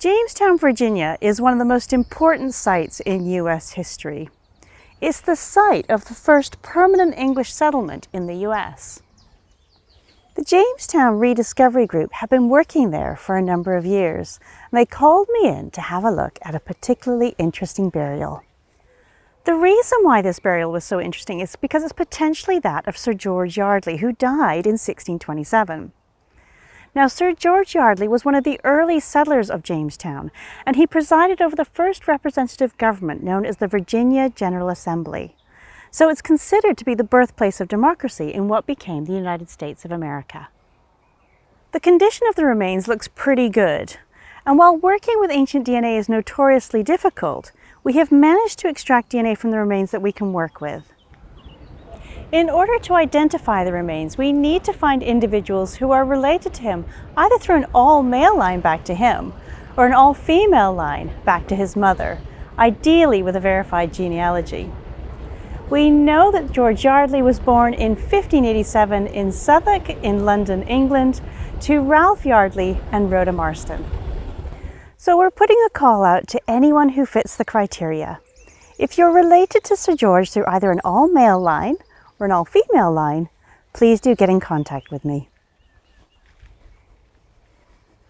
Jamestown, Virginia is one of the most important sites in U.S. history. It's the site of the first permanent English settlement in the U.S. The Jamestown Rediscovery Group have been working there for a number of years, and they called me in to have a look at a particularly interesting burial. The reason why this burial was so interesting is because it's potentially that of Sir George Yeardley, who died in 1627. Now, Sir George Yeardley was one of the early settlers of Jamestown, and he presided over the first representative government known as the Virginia General Assembly. So it's considered to be the birthplace of democracy in what became the United States of America. The condition of the remains looks pretty good, and while working with ancient DNA is notoriously difficult, we have managed to extract DNA from the remains that we can work with. In order to identify the remains, we need to find individuals who are related to him, either through an all-male line back to him, or an all-female line back to his mother, ideally with a verified genealogy. We know that George Yeardley was born in 1587 in Southwark in London, England, to Ralph Yeardley and Rhoda Marston. So we're putting a call out to anyone who fits the criteria. If you're related to Sir George through either an all-male line or an all-female line, please do get in contact with me.